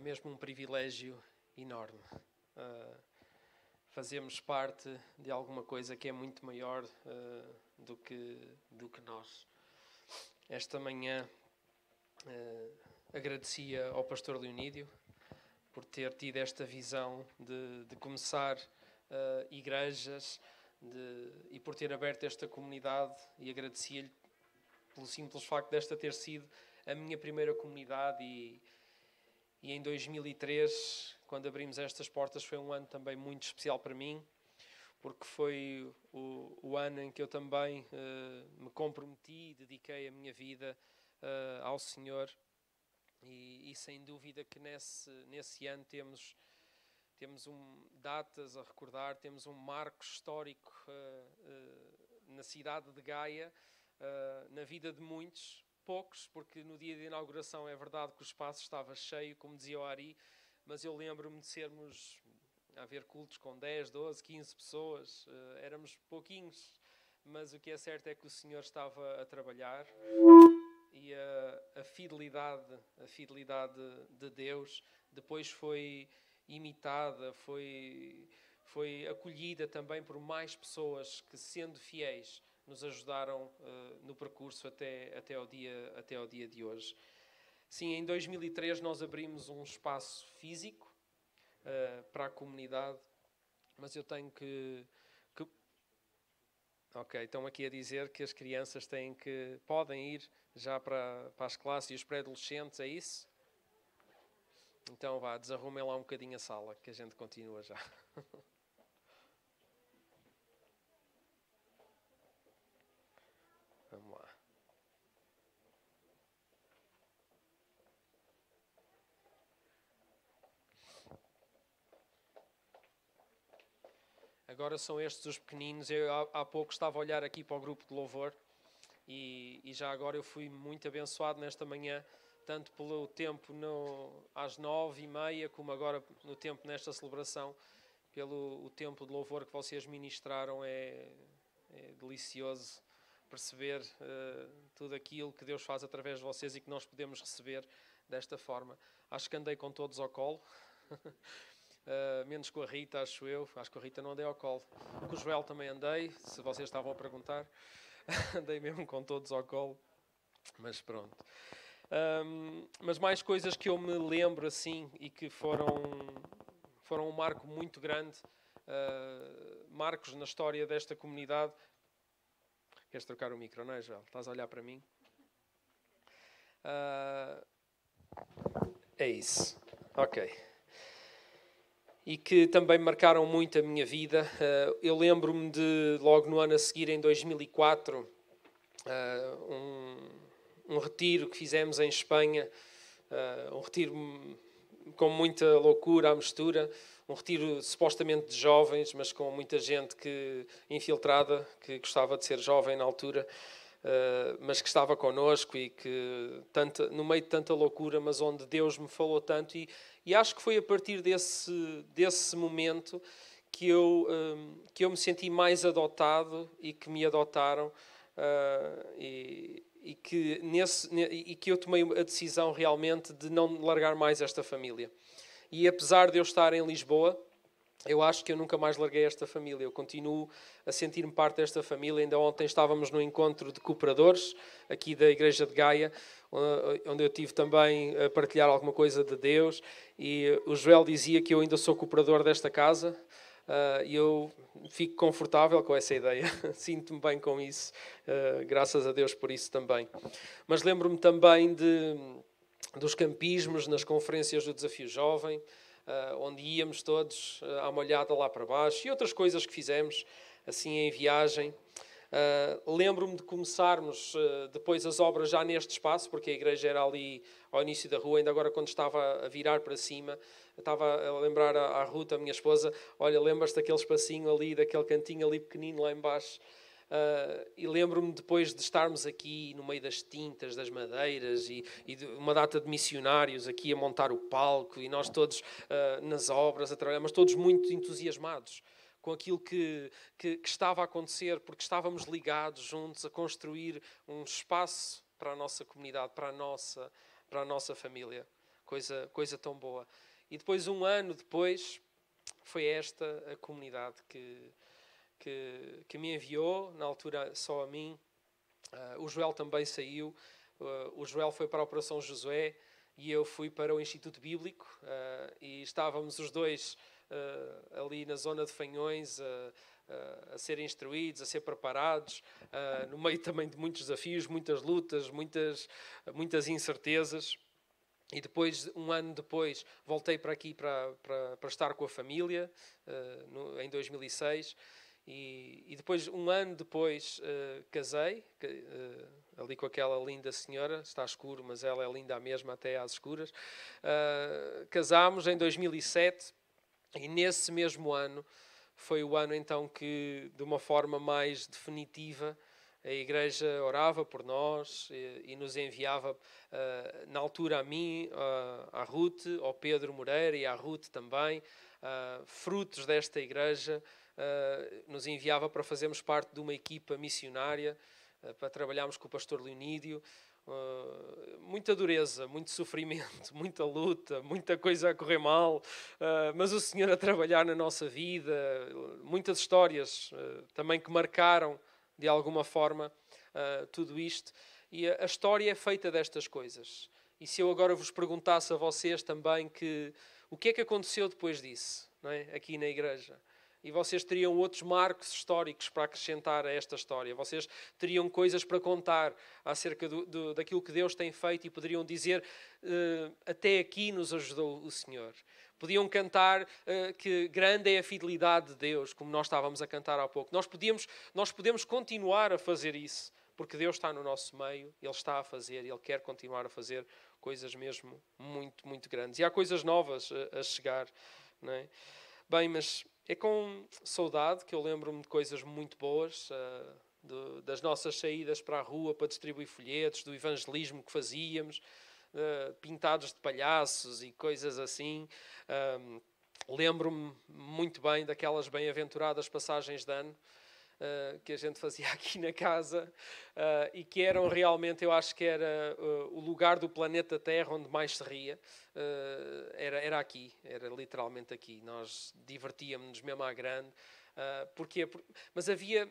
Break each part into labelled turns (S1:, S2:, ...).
S1: mesmo um privilégio enorme. Fazemos parte de alguma coisa que é muito maior do que nós. Esta manhã agradecia ao pastor Leonídio por ter tido esta visão de começar igrejas e por ter aberto esta comunidade, e agradecia-lhe pelo simples facto desta ter sido a minha primeira comunidade e em 2003, quando abrimos estas portas, foi um ano também muito especial para mim, porque foi o ano em que eu também me comprometi e dediquei a minha vida ao Senhor. E sem dúvida que nesse ano temos datas a recordar, temos um marco histórico na cidade de Gaia, na vida de muitos. Poucos, porque no dia de inauguração é verdade que o espaço estava cheio, como dizia o Ari, mas eu lembro-me de haver cultos com 10, 12, 15 pessoas, éramos pouquinhos, mas o que é certo é que o Senhor estava a trabalhar e a fidelidade de Deus depois foi imitada, foi acolhida também por mais pessoas que, sendo fiéis, nos ajudaram no percurso até ao dia de hoje. Sim, em 2003 nós abrimos um espaço físico para a comunidade, mas eu tenho que... Ok, estão aqui a dizer que as crianças podem ir já para as classes e os pré-adolescentes, é isso? Então vá, desarrumem lá um bocadinho a sala, que a gente continua já. Vamos lá. Agora são estes os pequeninos. Eu há pouco estava a olhar aqui para o grupo de louvor e já agora eu fui muito abençoado nesta manhã, tanto pelo tempo às 9h30, como agora no tempo nesta celebração, pelo o tempo de louvor que vocês ministraram. É delicioso perceber tudo aquilo que Deus faz através de vocês e que nós podemos receber desta forma. Acho que andei com todos ao colo. Menos com a Rita, acho eu. Acho que a Rita não andei ao colo. Com o Joel também andei, se vocês estavam a perguntar. Andei mesmo com todos ao colo. Mas pronto. Mas mais coisas que eu me lembro assim e que foram um marco muito grande. Marcos na história desta comunidade. Queres trocar o micro, não é, Joel? Estás a olhar para mim? É isso. Ok. E que também marcaram muito a minha vida. Eu lembro-me de, logo no ano a seguir, em 2004, um retiro que fizemos em Espanha, um retiro com muita loucura à mistura, um retiro supostamente de jovens, mas com muita gente infiltrada, que gostava de ser jovem na altura, mas que estava connosco e que, no meio de tanta loucura, mas onde Deus me falou tanto. E acho que foi a partir desse momento que eu me senti mais adotado e que me adotaram, e que eu tomei a decisão realmente de não largar mais esta família. E apesar de eu estar em Lisboa, eu acho que eu nunca mais larguei esta família. Eu continuo a sentir-me parte desta família. Ainda ontem estávamos no encontro de cooperadores aqui da Igreja de Gaia, onde eu tive também a partilhar alguma coisa de Deus. E o Joel dizia que eu ainda sou cooperador desta casa. E eu fico confortável com essa ideia. Sinto-me bem com isso. Graças a Deus por isso também. Mas lembro-me também dos campismos nas conferências do Desafio Jovem, onde íamos todos à molhada lá para baixo, e outras coisas que fizemos assim em viagem. Lembro-me de começarmos depois as obras já neste espaço, porque a igreja era ali ao início da rua. Ainda agora, quando estava a virar para cima, estava a lembrar à Ruth, a minha esposa: olha, lembras-te daquele espacinho ali, daquele cantinho ali pequenino lá em baixo? E lembro-me depois de estarmos aqui no meio das tintas, das madeiras e de uma data de missionários aqui a montar o palco, e nós todos nas obras a trabalhar, mas todos muito entusiasmados com aquilo que estava a acontecer, porque estávamos ligados juntos a construir um espaço para a nossa comunidade, para a nossa família. Coisa tão boa. E depois, um ano depois, foi esta a comunidade que me enviou, na altura só a mim. O Joel também saiu. O Joel foi para a Operação Josué e eu fui para o Instituto Bíblico. E estávamos os dois ali na zona de Fanhões a ser instruídos, a ser preparados, no meio também de muitos desafios, muitas lutas, muitas incertezas. E depois, um ano depois, voltei para aqui para estar com a família, em 2006. E depois, um ano depois, casei, ali com aquela linda senhora. Está escuro, mas ela é linda a mesma, até às escuras. Casámos em 2007 e nesse mesmo ano foi o ano então que, de uma forma mais definitiva, a Igreja orava por nós e nos enviava, na altura a mim, à Ruth, ao Pedro Moreira e à Ruth também, frutos desta Igreja, nos enviava para fazermos parte de uma equipa missionária, para trabalharmos com o pastor Leonídio. Muita dureza, muito sofrimento, muita luta, muita coisa a correr mal, mas o Senhor a trabalhar na nossa vida, muitas histórias também que marcaram de alguma forma tudo isto. E a história é feita destas coisas. E se eu agora vos perguntasse a vocês também o que é que aconteceu depois disso, não é? Aqui na igreja? E vocês teriam outros marcos históricos para acrescentar a esta história. Vocês teriam coisas para contar acerca daquilo que Deus tem feito e poderiam dizer, até aqui nos ajudou o Senhor. Podiam cantar que grande é a fidelidade de Deus, como nós estávamos a cantar há pouco. Nós podemos continuar a fazer isso, porque Deus está no nosso meio, Ele está a fazer, Ele quer continuar a fazer coisas mesmo muito, muito grandes. E há coisas novas a chegar, não é? Bem, mas é com saudade que eu lembro-me de coisas muito boas, das nossas saídas para a rua para distribuir folhetos, do evangelismo que fazíamos, pintados de palhaços e coisas assim. Lembro-me muito bem daquelas bem-aventuradas passagens de ano que a gente fazia aqui na casa e que eram realmente, eu acho que era o lugar do planeta Terra onde mais se ria. Era aqui, era literalmente aqui. Nós divertíamos-nos mesmo à grande. Porquê? Mas havia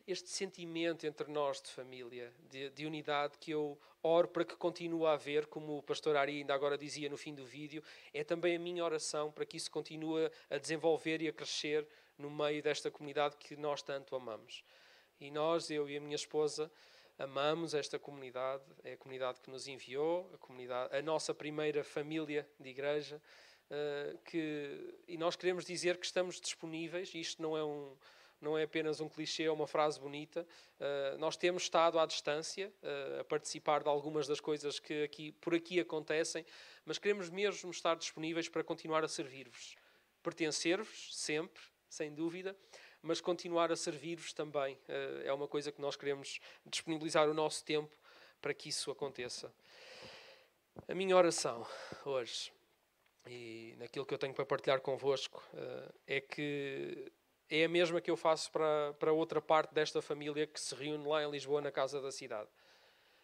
S1: este sentimento entre nós de família, de unidade, que eu oro para que continue a haver, como o pastor Ari ainda agora dizia no fim do vídeo. É também a minha oração para que isso continue a desenvolver e a crescer no meio desta comunidade que nós tanto amamos. E nós, eu e a minha esposa, amamos esta comunidade. É a comunidade que nos enviou, a nossa primeira família de igreja, e nós queremos dizer que estamos disponíveis. Isto não é apenas um clichê ou uma frase bonita. Nós temos estado à distância, a participar de algumas das coisas que por aqui acontecem, mas queremos mesmo estar disponíveis para continuar a servir-vos. Pertencer-vos sempre, sem dúvida, mas continuar a servir-vos também. É uma coisa que nós queremos disponibilizar o nosso tempo para que isso aconteça. A minha oração hoje, e naquilo que eu tenho para partilhar convosco, é que é a mesma que eu faço para outra parte desta família que se reúne lá em Lisboa, na Casa da Cidade.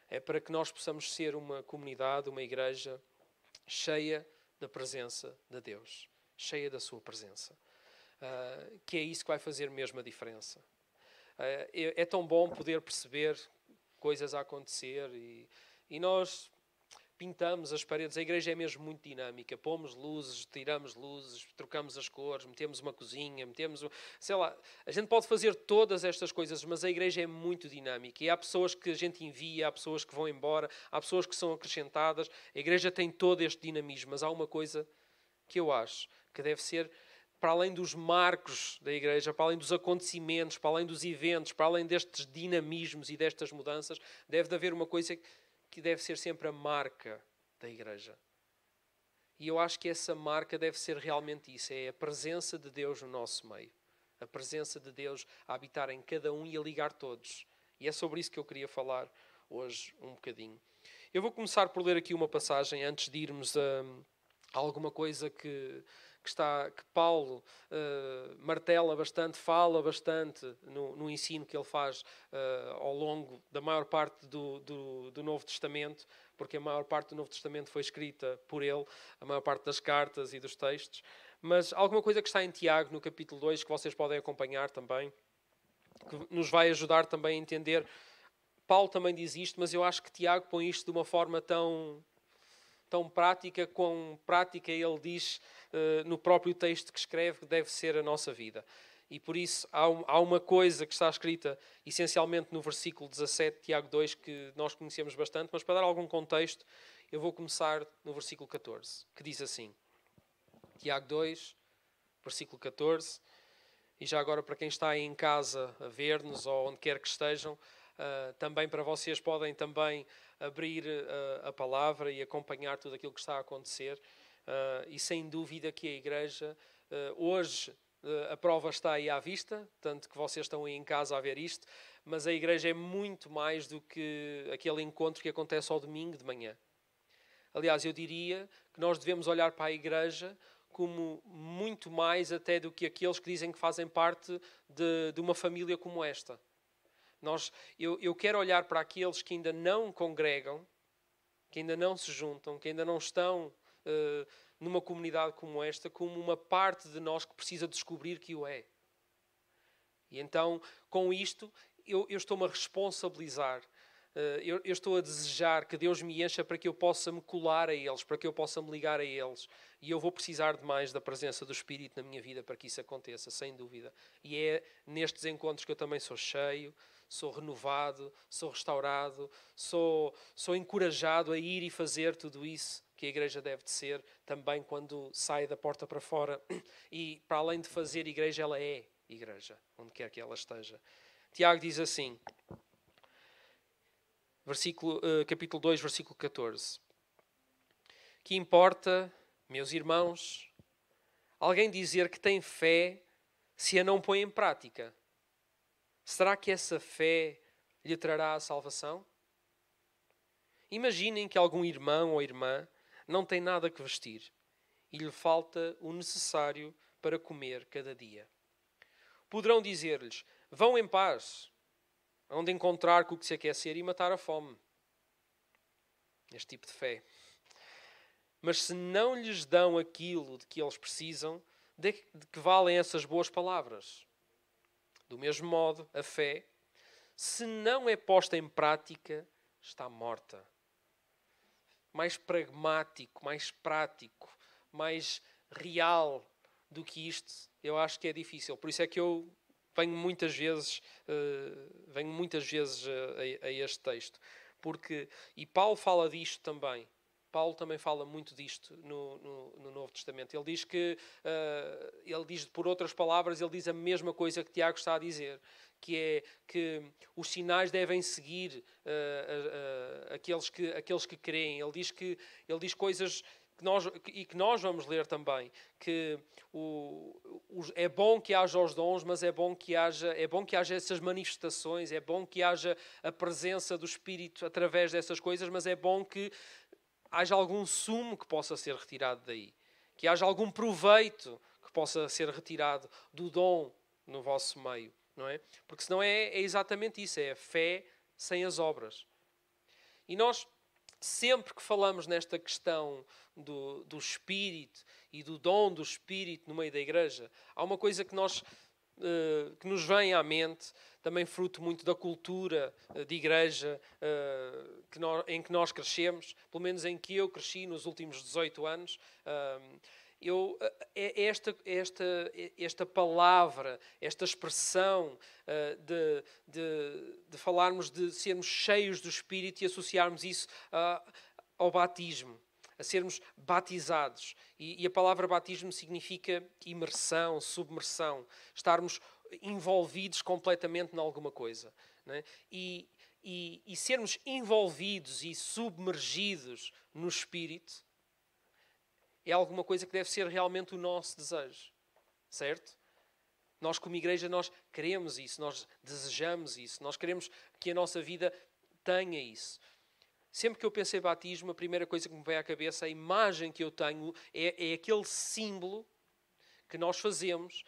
S1: É para que nós possamos ser uma comunidade, uma igreja cheia da presença de Deus, cheia da sua presença. Que é isso que vai fazer mesmo a diferença. É tão bom poder perceber coisas a acontecer e nós pintamos as paredes. A igreja é mesmo muito dinâmica. Pomos luzes, tiramos luzes, trocamos as cores, metemos uma cozinha, sei lá, a gente pode fazer todas estas coisas, mas a igreja é muito dinâmica. E há pessoas que a gente envia, há pessoas que vão embora, há pessoas que são acrescentadas. A igreja tem todo este dinamismo, mas há uma coisa que eu acho que deve ser, para além dos marcos da igreja, para além dos acontecimentos, para além dos eventos, para além destes dinamismos e destas mudanças, deve de haver uma coisa que deve ser sempre a marca da igreja. E eu acho que essa marca deve ser realmente isso, é a presença de Deus no nosso meio. A presença de Deus a habitar em cada um e a ligar todos. E é sobre isso que eu queria falar hoje um bocadinho. Eu vou começar por ler aqui uma passagem antes de irmos a alguma coisa que Paulo martela bastante, fala bastante no ensino que ele faz ao longo da maior parte do Novo Testamento, porque a maior parte do Novo Testamento foi escrita por ele, a maior parte das cartas e dos textos. Mas alguma coisa que está em Tiago, no capítulo 2, que vocês podem acompanhar também, que nos vai ajudar também a entender. Paulo também diz isto, mas eu acho que Tiago põe isto de uma forma tão prática, quão prática ele diz no próprio texto que escreve que deve ser a nossa vida. E por isso há uma coisa que está escrita essencialmente no versículo 17 de Tiago 2, que nós conhecemos bastante, mas para dar algum contexto, eu vou começar no versículo 14, que diz assim, Tiago 2, versículo 14, e já agora para quem está aí em casa a ver-nos ou onde quer que estejam, também para vocês podem também abrir a palavra e acompanhar tudo aquilo que está a acontecer. E sem dúvida que a Igreja, hoje a prova está aí à vista, tanto que vocês estão aí em casa a ver isto, mas a Igreja é muito mais do que aquele encontro que acontece ao domingo de manhã. Aliás, eu diria que nós devemos olhar para a Igreja como muito mais até do que aqueles que dizem que fazem parte de uma família como esta. Eu quero olhar para aqueles que ainda não congregam, que ainda não se juntam, que ainda não estão numa comunidade como esta, como uma parte de nós que precisa descobrir que o é. E então, com isto, eu estou-me a responsabilizar. Eu estou a desejar que Deus me encha para que eu possa me colar a eles, para que eu possa me ligar a eles. E eu vou precisar de mais da presença do Espírito na minha vida para que isso aconteça, sem dúvida. E é nestes encontros que eu também sou cheio, sou renovado, sou restaurado, sou encorajado a ir e fazer tudo isso que a Igreja deve de ser, também quando sai da porta para fora. E para além de fazer Igreja, ela é Igreja, onde quer que ela esteja. Tiago diz assim, capítulo 2, versículo 14. Que importa, meus irmãos, alguém dizer que tem fé se a não põe em prática? Será que essa fé lhe trará a salvação? Imaginem que algum irmão ou irmã não tem nada que vestir e lhe falta o necessário para comer cada dia. Poderão dizer-lhes, vão em paz, onde encontrar com o que se aquecer e matar a fome. Este tipo de fé. Mas se não lhes dão aquilo de que eles precisam, de que valem essas boas palavras? Do mesmo modo, a fé, se não é posta em prática, está morta. Mais pragmático, mais prático, mais real do que isto, eu acho que é difícil. Por isso é que eu venho muitas vezes a este texto. E Paulo fala disto também. Paulo também fala muito disto no Novo Testamento. Ele diz, por outras palavras, ele diz a mesma coisa que Tiago está a dizer, que é que os sinais devem seguir aqueles que creem. Ele diz coisas que nós vamos ler também, que é bom que haja os dons, mas é bom que haja essas manifestações, é bom que haja a presença do Espírito através dessas coisas, mas é bom que haja algum sumo que possa ser retirado daí, que haja algum proveito que possa ser retirado do dom no vosso meio, não é? Porque senão é exatamente isso, é a fé sem as obras. E nós, sempre que falamos nesta questão do Espírito e do dom do Espírito no meio da Igreja, há uma coisa que nos vem à mente, também fruto muito da cultura de igreja em que nós crescemos, pelo menos em que eu cresci nos últimos 18 anos. Esta palavra, esta expressão de falarmos de sermos cheios do Espírito e associarmos isso ao batismo, a sermos batizados. E a palavra batismo significa imersão, submersão, estarmos envolvidos completamente em alguma coisa, não é? E sermos envolvidos e submergidos no Espírito é alguma coisa que deve ser realmente o nosso desejo, certo? Nós, como igreja, nós queremos isso, nós desejamos isso, nós queremos que a nossa vida tenha isso. Sempre que eu penso em batismo, a primeira coisa que me vem à cabeça, a imagem que eu tenho, é aquele símbolo que nós fazemos,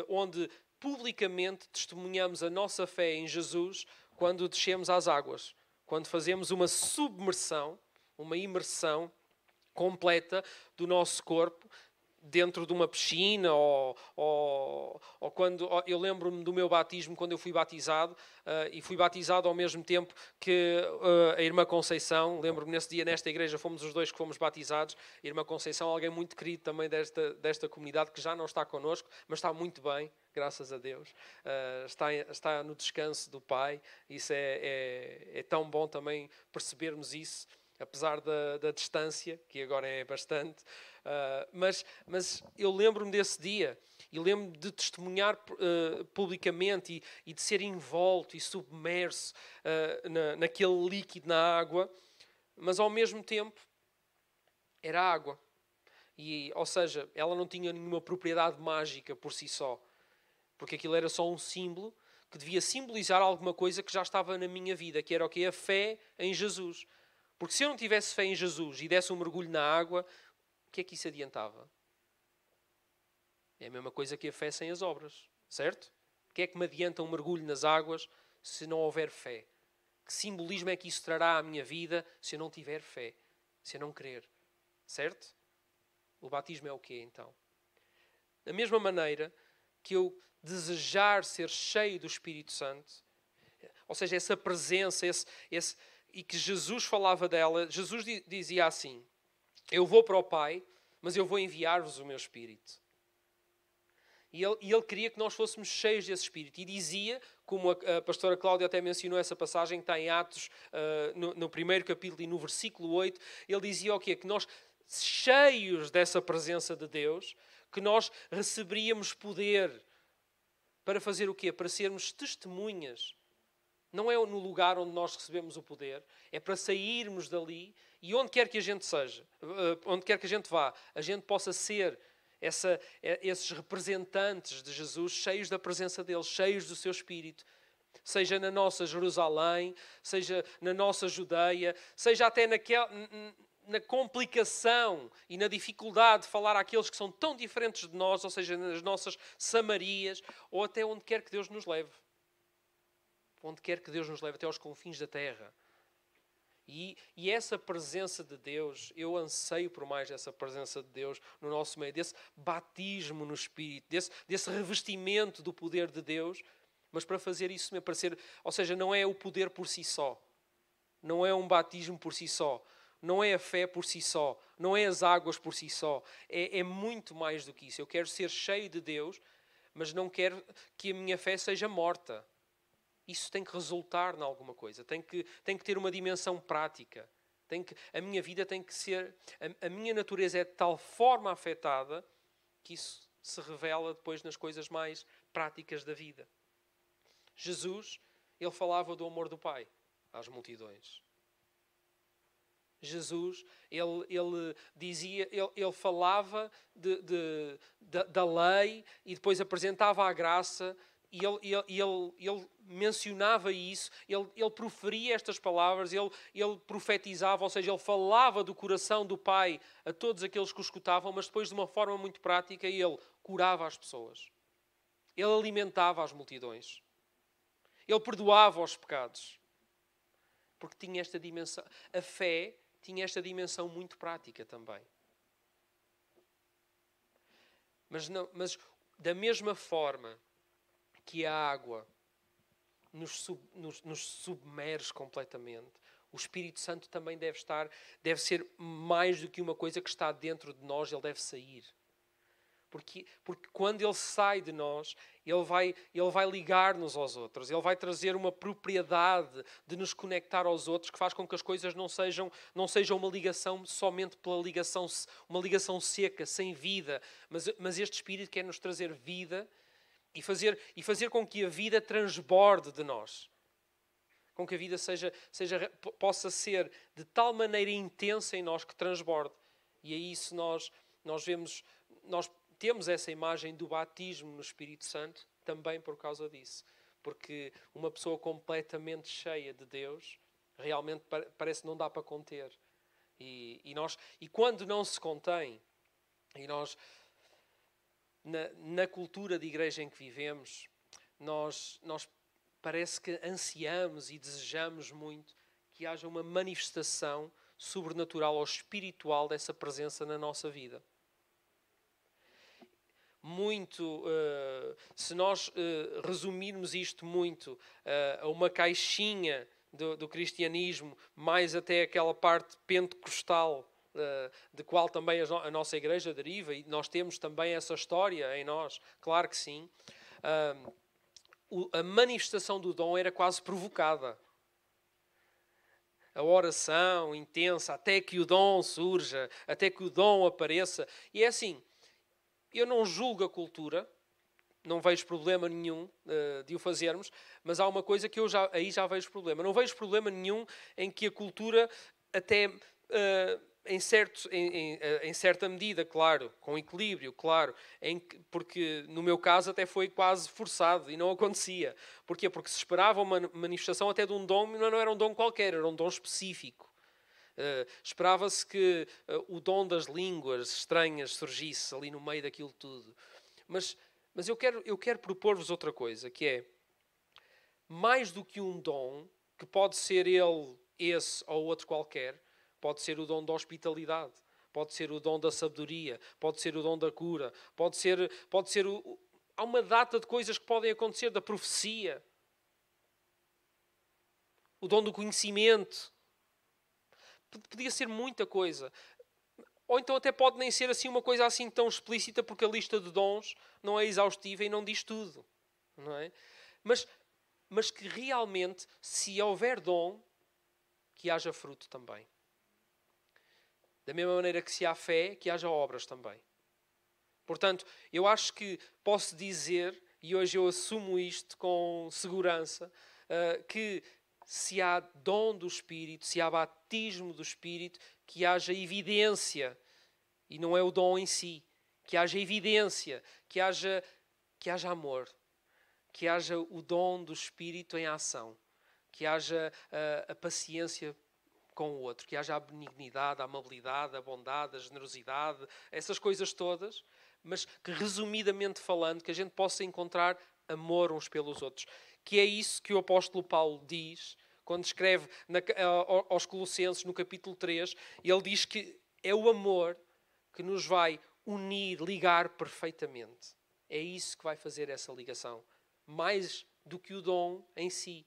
S1: onde publicamente testemunhamos a nossa fé em Jesus quando descemos às águas. quando fazemos uma submersão, uma imersão completa do nosso corpo dentro de uma piscina, ou quando eu lembro-me do meu batismo, quando eu fui batizado, e fui batizado ao mesmo tempo que a irmã Conceição. Lembro-me nesse dia, nesta igreja, fomos os dois que fomos batizados. A irmã Conceição, alguém muito querido também desta comunidade, que já não está connosco, mas está muito bem, graças a Deus. Está no descanso do Pai. Isso é tão bom também percebermos isso, apesar da distância, que agora é bastante. Mas eu lembro-me desse dia, e lembro-me de testemunhar publicamente e de ser envolto e submerso naquele líquido, na água, mas ao mesmo tempo era água. Ou seja, ela não tinha nenhuma propriedade mágica por si só, porque aquilo era só um símbolo que devia simbolizar alguma coisa que já estava na minha vida, que era o quê? A fé em Jesus. Porque se eu não tivesse fé em Jesus e desse um mergulho na água, o que é que isso adiantava? É a mesma coisa que a fé sem as obras, certo? O que é que me adianta um mergulho nas águas se não houver fé? Que simbolismo é que isso trará à minha vida se eu não tiver fé? Se eu não crer? Certo? O batismo é o quê, então? Da mesma maneira que eu desejar ser cheio do Espírito Santo, ou seja, essa presença, e que Jesus falava dela, Jesus dizia assim: eu vou para o Pai, mas eu vou enviar-vos o meu Espírito. E ele queria que nós fôssemos cheios desse Espírito. E dizia, como a pastora Cláudia até mencionou essa passagem que está em Atos, no primeiro capítulo e no versículo 8, ele dizia o quê? Que nós, cheios dessa presença de Deus, que nós receberíamos poder para fazer o quê? Para sermos testemunhas. Não é no lugar onde nós recebemos o poder, é para sairmos dali e onde quer que a gente seja, onde quer que a gente vá, a gente possa ser esses representantes de Jesus, cheios da presença dele, cheios do seu Espírito. Seja na nossa Jerusalém, seja na nossa Judeia, seja até na complicação e na dificuldade de falar àqueles que são tão diferentes de nós, ou seja, nas nossas Samarias, ou até onde quer que Deus nos leve. Onde quer que Deus nos leve, até aos confins da terra. E essa presença de Deus, eu anseio por mais essa presença de Deus no nosso meio, desse batismo no Espírito, desse revestimento do poder de Deus, mas para fazer isso mesmo, para ser, ou seja, não é o poder por si só, não é um batismo por si só, não é a fé por si só, não é as águas por si só, é muito mais do que isso. Eu quero ser cheio de Deus, mas não quero que a minha fé seja morta. Isso tem que resultar em alguma coisa, tem que ter uma dimensão prática. A minha vida tem que ser... A minha natureza é de tal forma afetada que isso se revela depois nas coisas mais práticas da vida. Jesus, ele falava do amor do Pai às multidões. Jesus, ele dizia, ele falava da lei e depois apresentava a graça. E ele mencionava isso, ele proferia estas palavras, ele profetizava, ou seja, ele falava do coração do Pai a todos aqueles que o escutavam, mas depois de uma forma muito prática ele curava as pessoas. Ele alimentava as multidões. Ele perdoava os pecados. Porque tinha esta dimensão. A fé tinha esta dimensão muito prática também. Mas da mesma forma que a água nos submerge completamente, o Espírito Santo também deve ser mais do que uma coisa que está dentro de nós, ele deve sair. Porque quando ele sai de nós, ele vai ligar-nos aos outros, ele vai trazer uma propriedade de nos conectar aos outros que faz com que as coisas não sejam uma ligação somente uma ligação seca, sem vida, mas este Espírito quer nos trazer vida e fazer com que a vida transborde de nós. Com que a vida possa ser de tal maneira intensa em nós que transborde. E é isso nós temos essa imagem do batismo no Espírito Santo também por causa disso. Porque uma pessoa completamente cheia de Deus realmente parece que não dá para conter. E quando não se contém, e nós... Na cultura de igreja em que vivemos, nós parece que ansiamos e desejamos muito que haja uma manifestação sobrenatural ou espiritual dessa presença na nossa vida. Se nós resumirmos isto muito a uma caixinha do cristianismo, mais até aquela parte pentecostal, de qual também a nossa igreja deriva, e nós temos também essa história em nós, claro que sim, a manifestação do dom era quase provocada. A oração intensa, até que o dom surja, até que o dom apareça. E é assim, eu não julgo a cultura, não vejo problema nenhum de o fazermos, mas há uma coisa que aí já vejo problema. Não vejo problema nenhum em que a cultura até... em certa medida, claro, com equilíbrio, claro, porque no meu caso até foi quase forçado e não acontecia. Porquê? Porque se esperava uma manifestação até de um dom, mas não era um dom qualquer, era um dom específico. Esperava-se que o dom das línguas estranhas surgisse ali no meio daquilo tudo. Mas eu quero propor-vos outra coisa, que é, mais do que um dom, que pode ser ele, esse ou outro qualquer, pode ser o dom da hospitalidade, pode ser o dom da sabedoria, pode ser o dom da cura, há uma data de coisas que podem acontecer, da profecia, o dom do conhecimento. Podia ser muita coisa. Ou então até pode nem ser assim uma coisa assim tão explícita, porque a lista de dons não é exaustiva e não diz tudo. Não é? Mas que realmente, se houver dom, que haja fruto também. Da mesma maneira que se há fé, que haja obras também. Portanto, eu acho que posso dizer, e hoje eu assumo isto com segurança, que se há dom do Espírito, se há batismo do Espírito, que haja evidência, e não é o dom em si, que haja evidência, que haja amor, que haja o dom do Espírito em ação, que haja a paciência com o outro, que haja a benignidade, a amabilidade, a bondade, a generosidade, essas coisas todas, mas que, resumidamente falando, que a gente possa encontrar amor uns pelos outros. Que é isso que o apóstolo Paulo diz quando escreve aos Colossenses, no capítulo 3, ele diz que é o amor que nos vai unir, ligar perfeitamente. É isso que vai fazer essa ligação. Mais do que o dom em si.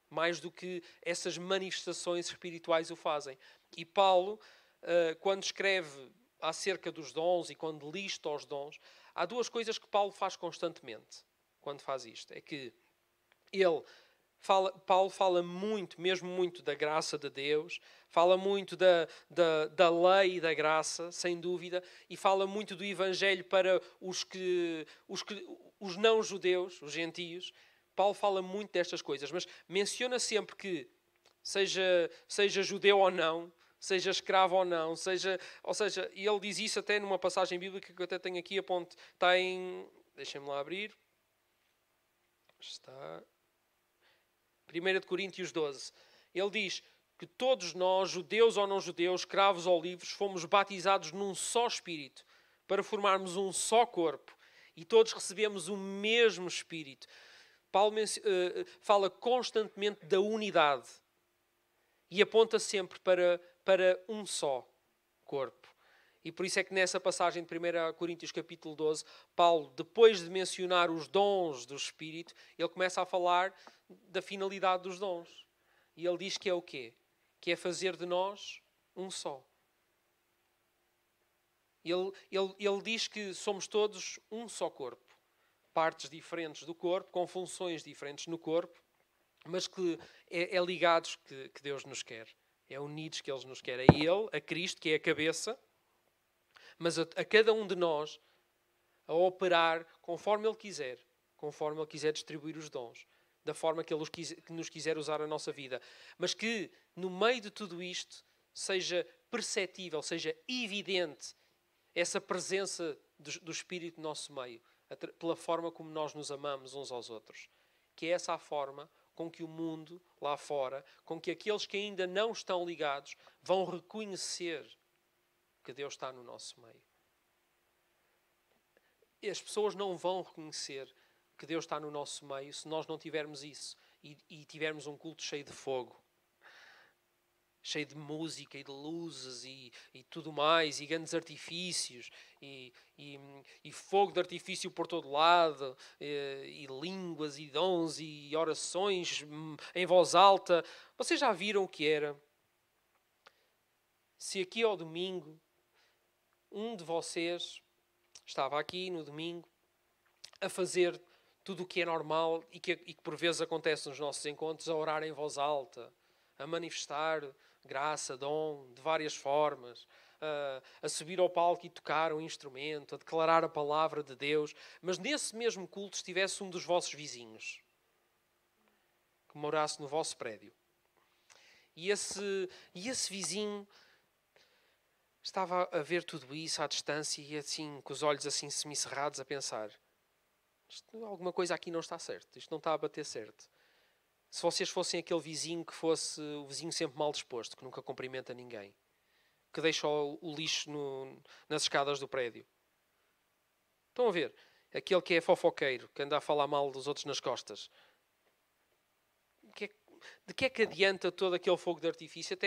S1: Mais do que essas manifestações espirituais o fazem. E Paulo, quando escreve acerca dos dons e quando lista os dons, há duas coisas que Paulo faz constantemente quando faz isto. É que Paulo fala muito, mesmo muito, da graça de Deus, fala muito da lei e da graça, sem dúvida, e fala muito do Evangelho para os não-judeus, os gentios. Paulo fala muito destas coisas, mas menciona sempre que, seja judeu ou não, seja escravo ou não, ou seja, e ele diz isso até numa passagem bíblica que eu até tenho aqui a ponto, está em... Deixem-me lá abrir. Está... 1 Coríntios 12. Ele diz que todos nós, judeus ou não judeus, escravos ou livres, fomos batizados num só Espírito, para formarmos um só corpo. E todos recebemos o mesmo Espírito. Paulo fala constantemente da unidade. E aponta sempre para um só corpo. E por isso é que nessa passagem de 1 Coríntios capítulo 12, Paulo, depois de mencionar os dons do Espírito, ele começa a falar da finalidade dos dons. E ele diz que é o quê? Que é fazer de nós um só. Ele diz que somos todos um só corpo. Partes diferentes do corpo, com funções diferentes no corpo, mas que é ligados que Deus nos quer. É unidos que Ele nos quer. É Ele, a Cristo, que é a cabeça, mas a cada um de nós a operar conforme Ele quiser distribuir os dons, da forma que Ele nos quiser usar a nossa vida. Mas que, no meio de tudo isto, seja perceptível, seja evidente essa presença do Espírito no nosso meio, pela forma como nós nos amamos uns aos outros. Que é essa a forma com que o mundo, lá fora, com que aqueles que ainda não estão ligados, vão reconhecer que Deus está no nosso meio. E as pessoas não vão reconhecer que Deus está no nosso meio se nós não tivermos isso e tivermos um culto cheio de fogo. cheio de música e de luzes e tudo mais, e grandes artifícios, e fogo de artifício por todo lado, e línguas, e dons, e orações em voz alta. Vocês já viram o que era? Se aqui ao domingo, um de vocês estava aqui no domingo a fazer tudo o que é normal e que por vezes acontece nos nossos encontros, a orar em voz alta, a manifestar graça, dom, de várias formas, a subir ao palco e tocar um instrumento, a declarar a palavra de Deus, mas nesse mesmo culto estivesse um dos vossos vizinhos, que morasse no vosso prédio. E esse vizinho estava a ver tudo isso à distância e assim, com os olhos assim semicerrados, a pensar: alguma coisa aqui não está certo, isto não está a bater certo. Se vocês fossem aquele vizinho que fosse o vizinho sempre mal disposto, que nunca cumprimenta ninguém, que deixa o lixo nas escadas do prédio. Estão a ver? Aquele que é fofoqueiro, que anda a falar mal dos outros nas costas. De que é que adianta todo aquele fogo de artifício?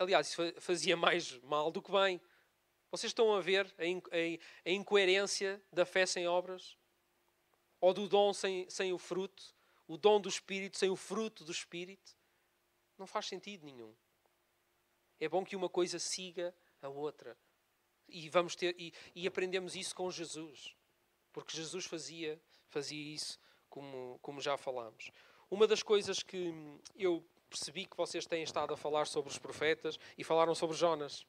S1: Aliás, isso fazia mais mal do que bem. Vocês estão a ver a incoerência da fé sem obras? Ou do dom sem o fruto? O dom do Espírito sem o fruto do Espírito? Não faz sentido nenhum. É bom que uma coisa siga a outra. E aprendemos isso com Jesus. Porque Jesus fazia isso, como já falámos. Uma das coisas que eu percebi que vocês têm estado a falar sobre os profetas e falaram sobre Jonas.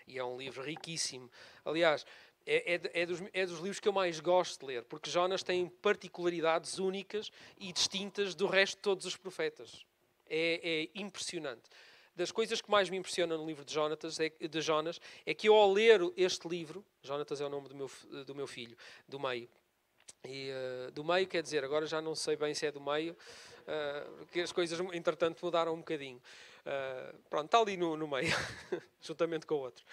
S1: E é um livro riquíssimo. Aliás, é dos livros que eu mais gosto de ler, porque Jonas tem particularidades únicas e distintas do resto de todos os profetas. É impressionante. Das coisas que mais me impressionam no livro de Jonas é que eu, ao ler este livro, Jonatas é o nome do meu filho, do meio, e do meio quer dizer, agora já não sei bem se é do meio, porque as coisas, entretanto, mudaram um bocadinho. Pronto, está ali no meio, juntamente com o outro.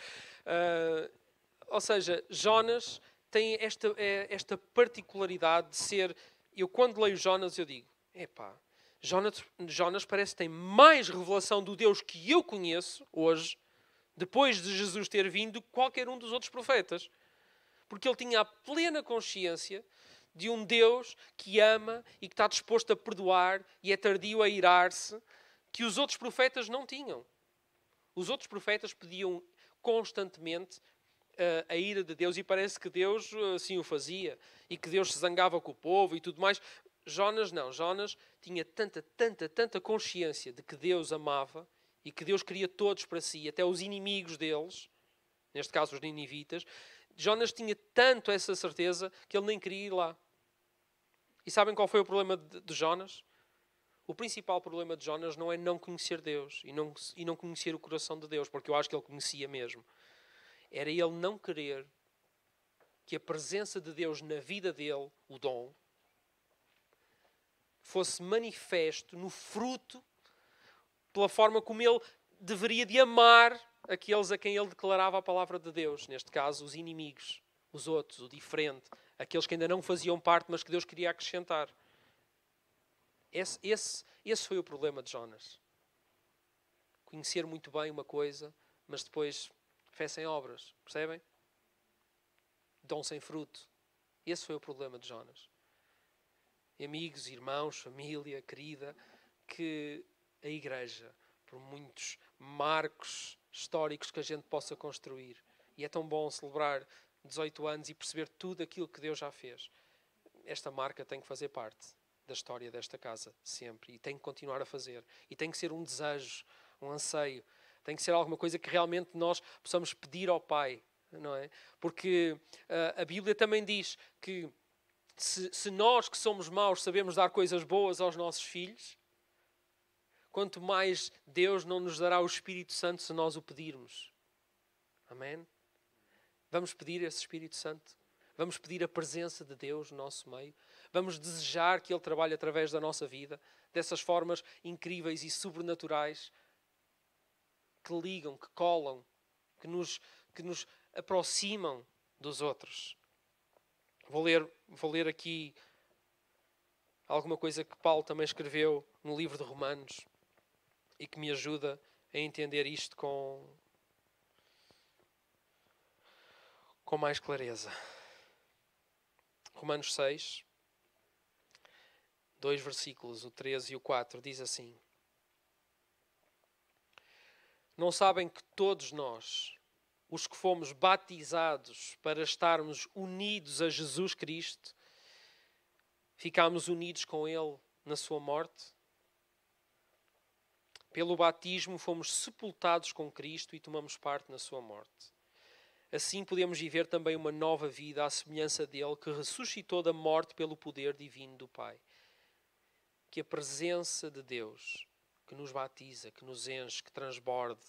S1: Ou seja, Jonas tem esta particularidade de ser... Eu, quando leio Jonas, eu digo, Jonas parece que tem mais revelação do Deus que eu conheço hoje, depois de Jesus ter vindo, do que qualquer um dos outros profetas. Porque ele tinha a plena consciência de um Deus que ama e que está disposto a perdoar e é tardio a irar-se, que os outros profetas não tinham. Os outros profetas pediam constantemente a ira de Deus e parece que Deus assim o fazia e que Deus se zangava com o povo e tudo mais. Jonas não. Jonas tinha tanta consciência de que Deus amava e que Deus queria todos para si, até os inimigos deles, neste caso os ninivitas. Jonas tinha tanto essa certeza que ele nem queria ir lá. E sabem qual foi o problema de Jonas? O principal problema de Jonas não é não conhecer Deus e não conhecer o coração de Deus, porque eu acho que ele conhecia mesmo. Era ele não querer que a presença de Deus na vida dele, o dom, fosse manifesto no fruto, pela forma como ele deveria de amar aqueles a quem ele declarava a palavra de Deus. Neste caso, os inimigos, os outros, o diferente, aqueles que ainda não faziam parte, mas que Deus queria acrescentar. Esse foi o problema de Jonas. Conhecer muito bem uma coisa, mas depois fé sem obras. Percebem? Dom sem fruto. Esse foi o problema de Jonas. Amigos, irmãos, família, querida, que a igreja, por muitos marcos históricos que a gente possa construir, e é tão bom celebrar 18 anos e perceber tudo aquilo que Deus já fez, esta marca tem que fazer parte da história desta casa, sempre, e tem que continuar a fazer, e tem que ser um desejo, um anseio, tem que ser alguma coisa que realmente nós possamos pedir ao Pai, não é? Porque a Bíblia também diz que se nós que somos maus sabemos dar coisas boas aos nossos filhos, quanto mais Deus não nos dará o Espírito Santo se nós o pedirmos. Amém? Vamos pedir esse Espírito Santo. Vamos pedir a presença de Deus no nosso meio. Vamos desejar que Ele trabalhe através da nossa vida, dessas formas incríveis e sobrenaturais que ligam, que colam, que nos aproximam dos outros. Vou ler aqui alguma coisa que Paulo também escreveu no livro de Romanos e que me ajuda a entender isto com mais clareza. Romanos 6, 2 versículos, o 13 e o 4, diz assim: Não sabem que todos nós, os que fomos batizados para estarmos unidos a Jesus Cristo, ficámos unidos com Ele na sua morte? Pelo batismo fomos sepultados com Cristo e tomamos parte na sua morte. Assim podemos viver também uma nova vida à semelhança dele, que ressuscitou da morte pelo poder divino do Pai. Que a presença de Deus, que nos batiza, que nos enche, que transborde,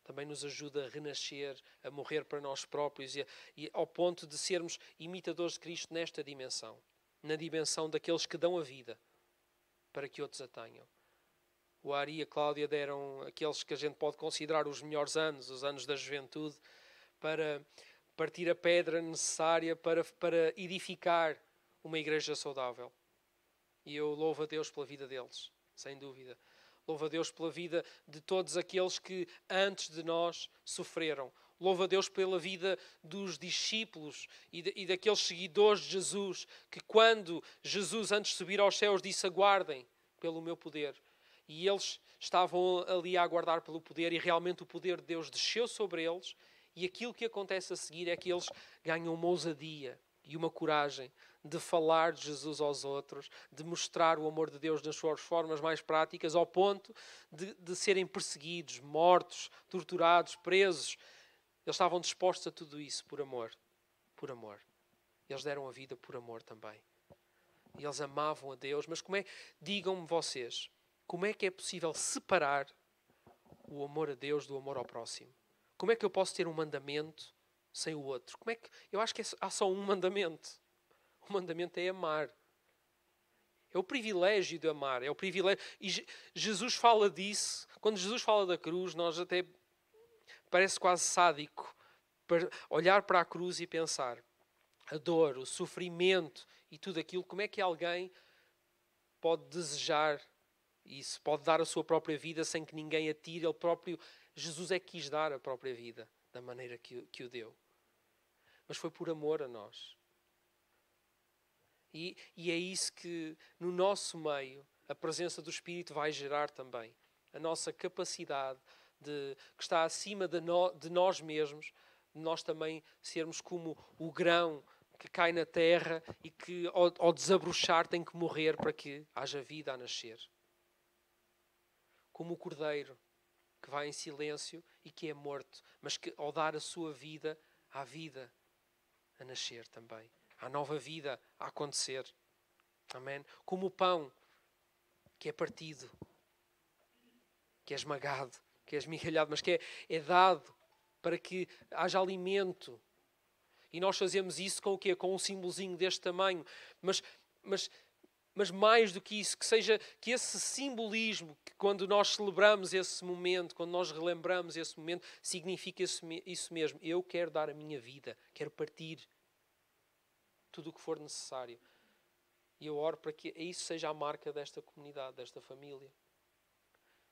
S1: também nos ajuda a renascer, a morrer para nós próprios e ao ponto de sermos imitadores de Cristo nesta dimensão. Na dimensão daqueles que dão a vida para que outros a tenham. O Ari e a Cláudia deram aqueles que a gente pode considerar os melhores anos, os anos da juventude, para partir a pedra necessária para edificar uma igreja saudável. E eu louvo a Deus pela vida deles, sem dúvida. Louvo a Deus pela vida de todos aqueles que antes de nós sofreram. Louvo a Deus pela vida dos discípulos e daqueles seguidores de Jesus, que quando Jesus, antes de subir aos céus, disse: aguardem pelo meu poder. E eles estavam ali a aguardar pelo poder, e realmente o poder de Deus desceu sobre eles. E aquilo que acontece a seguir é que eles ganham uma ousadia e uma coragem de falar de Jesus aos outros, de mostrar o amor de Deus nas suas formas mais práticas, ao ponto de serem perseguidos, mortos, torturados, presos. Eles estavam dispostos a tudo isso por amor. Por amor. Eles deram a vida por amor também. E eles amavam a Deus. Mas digam-me vocês, como é que é possível separar o amor a Deus do amor ao próximo? Como é que eu posso ter um mandamento sem o outro? Eu acho que há só um mandamento. O mandamento é amar. É o privilégio de amar. É o privilégio. E Jesus fala disso. Quando Jesus fala da cruz, nós até parece quase sádico para olhar para a cruz e pensar a dor, o sofrimento e tudo aquilo. Como é que alguém pode desejar isso? Pode dar a sua própria vida sem que ninguém a tire. Ele próprio, Jesus é que quis dar a própria vida da maneira que o deu. Mas foi por amor a nós. E é isso que, no nosso meio, a presença do Espírito vai gerar também. A nossa capacidade, que está acima de nós mesmos, de nós também sermos como o grão que cai na terra e que, ao desabrochar, tem que morrer para que haja vida a nascer. Como o cordeiro que vai em silêncio e que é morto, mas que, ao dar a sua vida, há vida a nascer também. Há nova vida a acontecer. Amém? Como o pão que é partido, que é esmagado, que é esmigalhado, mas que é dado para que haja alimento. E nós fazemos isso com o quê? Com um símbolozinho deste tamanho. Mas mais do que isso, que esse simbolismo, que quando nós celebramos esse momento, quando nós relembramos esse momento, significa isso mesmo. Eu quero dar a minha vida, quero partir tudo o que for necessário. E eu oro para que isso seja a marca desta comunidade, desta família.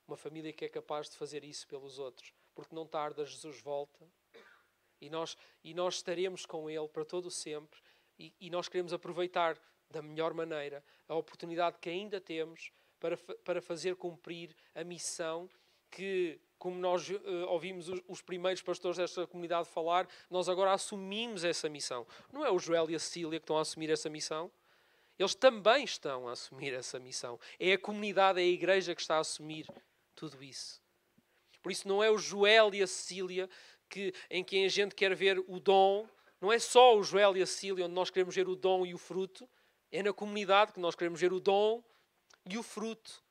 S1: Uma família que é capaz de fazer isso pelos outros. Porque não tarda, Jesus volta. E nós estaremos com Ele para todo o sempre. E nós queremos aproveitar da melhor maneira a oportunidade que ainda temos para fazer cumprir a missão que, como nós ouvimos os primeiros pastores desta comunidade falar, nós agora assumimos essa missão. Não é o Joel e a Cecília que estão a assumir essa missão? Eles também estão a assumir essa missão. É a comunidade, é a igreja que está a assumir tudo isso. Por isso não é o Joel e a Cecília em quem a gente quer ver o dom. Não é só o Joel e a Cecília onde nós queremos ver o dom e o fruto. É na comunidade que nós queremos ver o dom e o fruto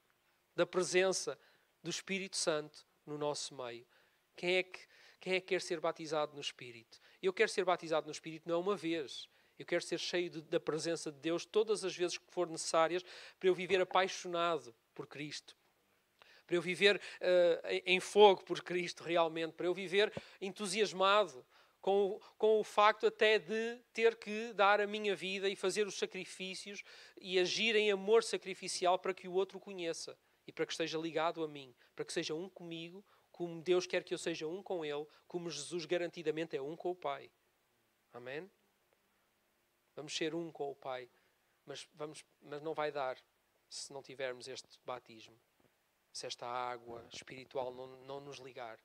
S1: da presença do Espírito Santo no nosso meio. Quem é que quer ser batizado no Espírito? Eu quero ser batizado no Espírito não uma vez. Eu quero ser cheio da presença de Deus todas as vezes que for necessárias para eu viver apaixonado por Cristo. Para eu viver em fogo por Cristo realmente. Para eu viver entusiasmado com o facto até de ter que dar a minha vida e fazer os sacrifícios e agir em amor sacrificial para que o outro o conheça. E para que esteja ligado a mim. Para que seja um comigo, como Deus quer que eu seja um com Ele, como Jesus garantidamente é um com o Pai. Amém? Vamos ser um com o Pai, mas não vai dar se não tivermos este batismo. Se esta água espiritual não nos ligar.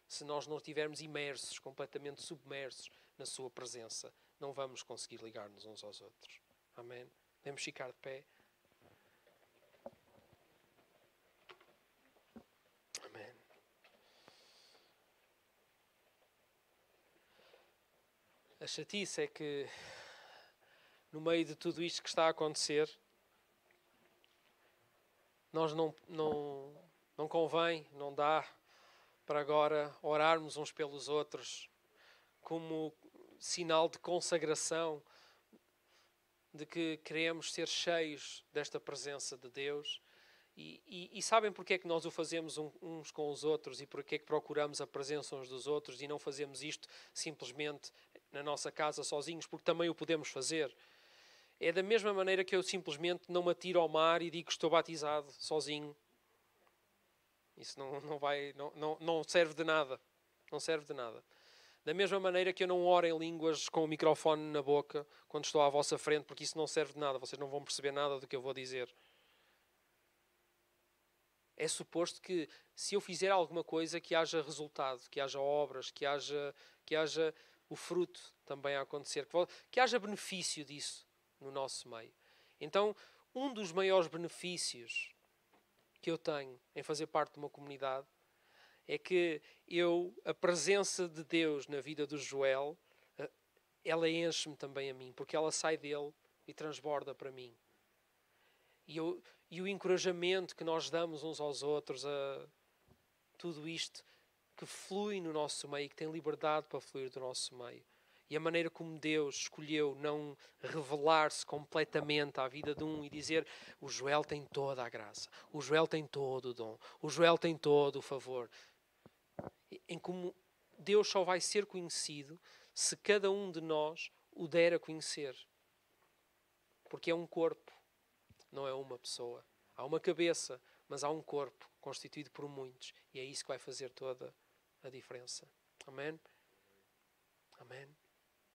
S1: Se nós não estivermos imersos, completamente submersos na sua presença, não vamos conseguir ligar-nos uns aos outros. Amém? Podemos ficar de pé. Amém. A chatice é que, no meio de tudo isto que está a acontecer, nós não convém, não dá para agora orarmos uns pelos outros como sinal de consagração, de que queremos ser cheios desta presença de Deus. E sabem porque é que nós o fazemos uns com os outros e porque é que procuramos a presença uns dos outros e não fazemos isto simplesmente na nossa casa sozinhos, porque também o podemos fazer. É da mesma maneira que eu simplesmente não me atiro ao mar e digo que estou batizado sozinho. Isso não serve de nada. Não serve de nada. Da mesma maneira que eu não oro em línguas com o microfone na boca quando estou à vossa frente, porque isso não serve de nada. Vocês não vão perceber nada do que eu vou dizer. É suposto que, se eu fizer alguma coisa, que haja resultado, que haja obras, que haja o fruto também a acontecer, que haja benefício disso no nosso meio. Então, um dos maiores benefícios que eu tenho em fazer parte de uma comunidade é que a presença de Deus na vida do Joel, ela enche-me também a mim, porque ela sai dele e transborda para mim. E o encorajamento que nós damos uns aos outros, a tudo isto que flui no nosso meio, que tem liberdade para fluir do nosso meio. E a maneira como Deus escolheu não revelar-se completamente à vida de um e dizer: o Joel tem toda a graça, o Joel tem todo o dom, o Joel tem todo o favor. Em como Deus só vai ser conhecido se cada um de nós o der a conhecer. Porque é um corpo, não é uma pessoa. Há uma cabeça, mas há um corpo constituído por muitos. E é isso que vai fazer toda a diferença. Amém? Amém.